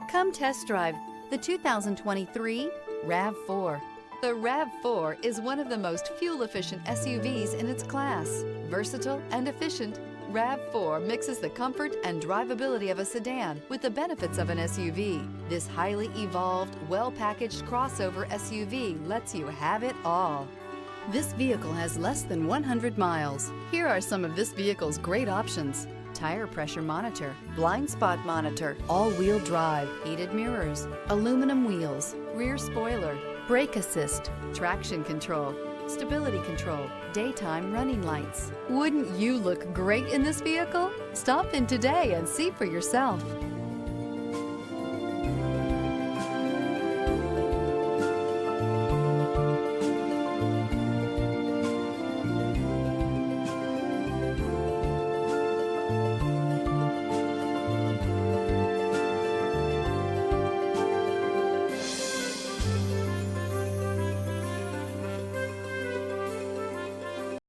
Come test drive the 2023 RAV4. The RAV4 is one of the most fuel-efficient SUVs in its class. Versatile and efficient, RAV4 mixes the comfort and drivability of a sedan with the benefits of an SUV. This highly evolved, well-packaged crossover SUV lets you have it all. This vehicle has less than 100 miles. Here are some of this vehicle's great options: tire pressure monitor, blind spot monitor, all-wheel drive, heated mirrors, aluminum wheels, rear spoiler, brake assist, traction control, stability control, daytime running lights. Wouldn't you look great in this vehicle? Stop in today and see for yourself.